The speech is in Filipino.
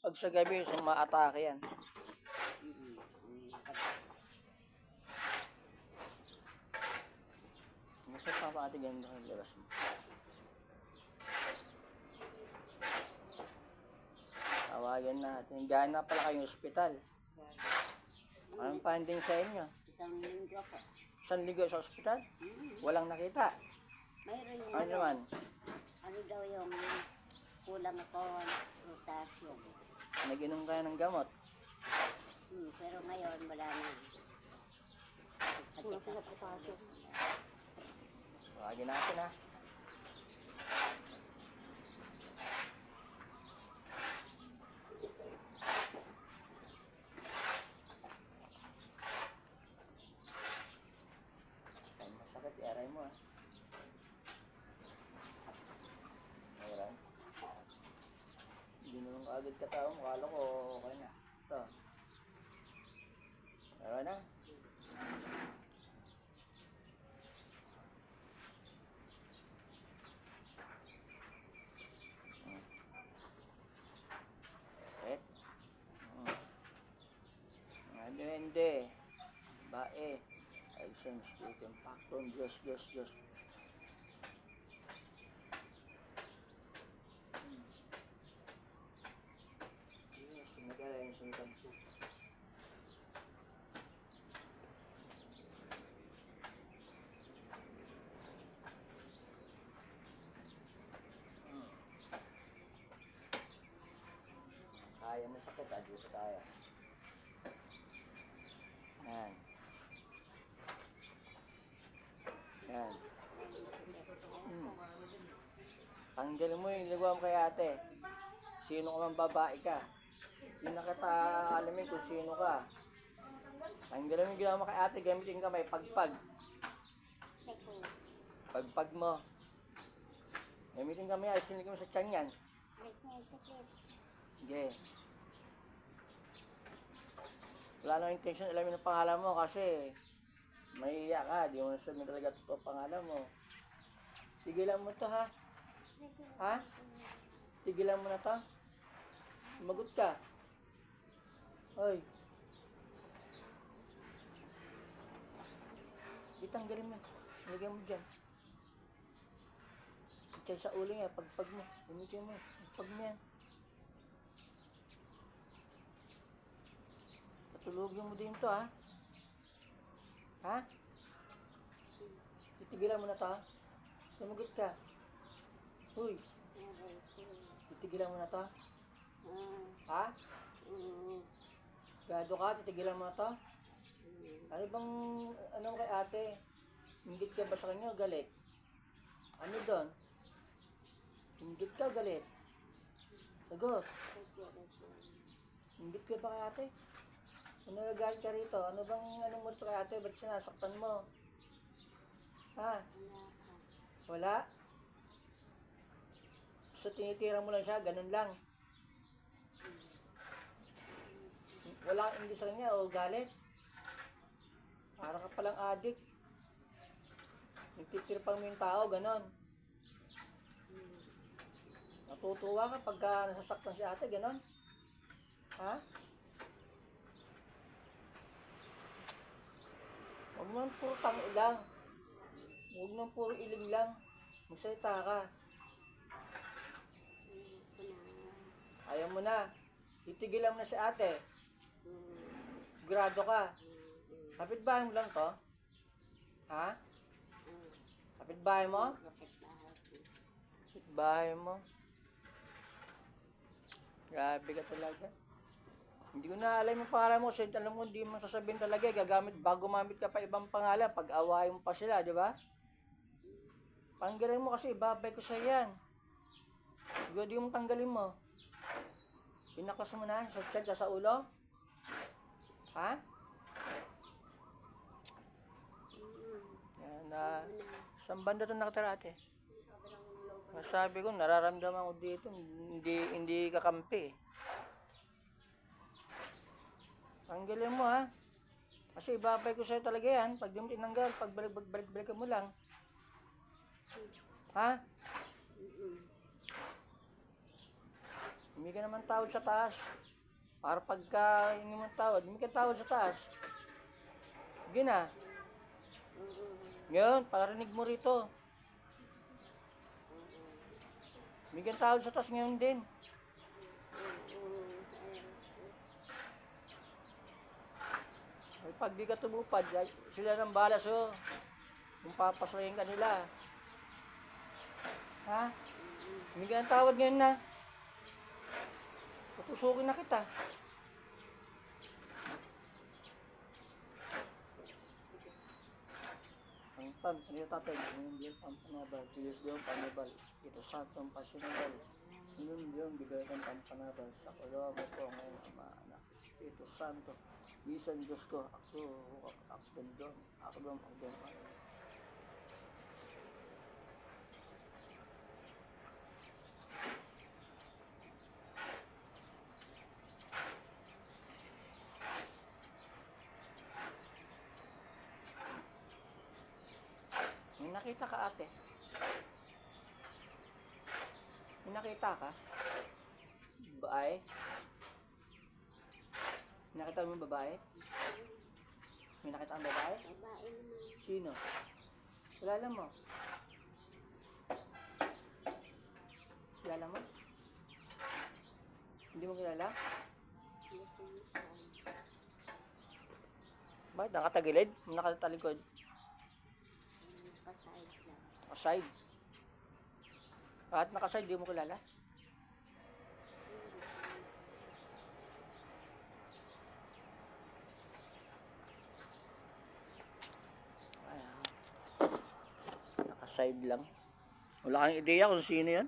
Pag sa gabi, sumaatake yan. Gusto pa pa ate ganito ang labas mo. Tawagan natin. Gana na pala kayong ospital. Anong finding sa inyo? Isang linggo po. Isang linggo sa ospital? Walang nakita. Mayroon yung Ano naman? ano daw yung kulang ako potassium. Nag-inom kayo ng gamot? Pero ngayon wala na. Kulang na potassium. Tawagin natin ha. Ay, masakit. I-aray mo ha. Ayan. Ginulong agad ka tao. Makala ko okay na. Ito. Aray na. Hindi. Bae. Ay, sensitive. Impacton. Diyos. Yes, nagala yung sinitan po. Kaya mo sakit, dito tayo. Yan. Yan. Tanggalin mo yung liguan kay ate. Sino ka man babae ka. Hindi na kita alamin kung sino ka. Tanggalin mo yung ginawa mo kay ate. Gamitin ka may pagpag. Pagpag mo. Gamitin kami ay sinig mo sa tiyan yan. Sige. Wala nang intention alamin ang pangalan mo kasi mahihiya ka, di mo nasabi talaga totoo pangalan mo. Tigilan mo to ha? Ha? Tigilan mo na to? Sumagot ka. Hoy. Itanggalin mo. Lagyan mo dyan. Diyan sa ulo niya, pagpag mo. Gamitin mo. Pagpag mo yan. Patulogin mo din to ha? Ha? Titigilan mo na to ha? Sumagot ka. Uy. Titigilan mo na to? Ha? Gado ka? Titigilan mo na to? Ano bang, ano kay ate? Hinggit ka ba sa kanya o galit? Ano doon? Hinggit ka o galit? Sagot. Hinggit ka ba kay ate? Ano nagagalit ka rito? Ano bang ano mo kay ate? Ba't sinasaktan mo? Ha? Wala? So tinitira mo lang siya, ganun lang. Wala kang hindi sa kanya o galit? Para ka palang adik. Nagtitirpang mo yung tao, ganun. Natutuwa ka pagka nasasaktan si ate, ganun. Ha? Huwag mo puro tangi lang. Huwag mo puro iling lang. Magsalita ka. Ayaw mo na. Titigilan mo na si ate. Sigurado ka. Kapitbahay mo lang to? Ha? Kapitbahay mo? Kapitbahay mo? Grabe ka talaga. Hindi ko na alam yung pangalan mo. Kasi alam mo, hindi mo sasabihin talaga. Gagamit, bago gumamit ka pa ibang pangalan. Pag-awahin mo pa sila, di ba? Tanggalin mo kasi ibabay ko sa yan. Siguro di mo tanggalin mo. Pinakas mo na sa tiyan, sa ulo. Ha? Yan na. Saan banda ito nakatira ate? Masabi ko, nararamdaman ko dito. Hindi kakampi. Tanggalin mo ha. Kasi ibabay ko sa'yo talaga yan. Pag di mo tinanggal, pag balik mo lang. Ha? Hindi ka naman tawad sa taas. Para pagka hindi mo tawad, hindi ka tawad sa taas. Sige na. Ngayon, parinig mo rito. Hindi ka tawad sa taas ngayon din. Ay, pag di ka tumupad, ay, sila nang bahala sa'yo. Kung papasayin ka nila. Ha? Hindi ka ng tawad ngayon na. Tutusukin na kita. Ang pan, ano tatay? Ang Diyos, ang panabal. Diyos Diyos, panabal. Espiritu Santo, ang pasinabal. Ngayon Diyos, bigay kang panabal. Sa kalawa mo po ngayon, Ama, Anak, Espiritu Santo. Isan Diyos ko, ako doon, ako doon. May nakita ka ate? May nakita ka? Babae? May nakita mo yung babae? May nakita ang babae? Babae naman. Sino? Kilala mo? Kilala mo? Hindi mo kilala? Gusto mo pa. Bakit? Nakatagilid? Nakatalikod? Nakaside lang. Nakaside? Kahit nakaside, di mo kilala? Nakaside lang. Wala kang ideya kung sino yan?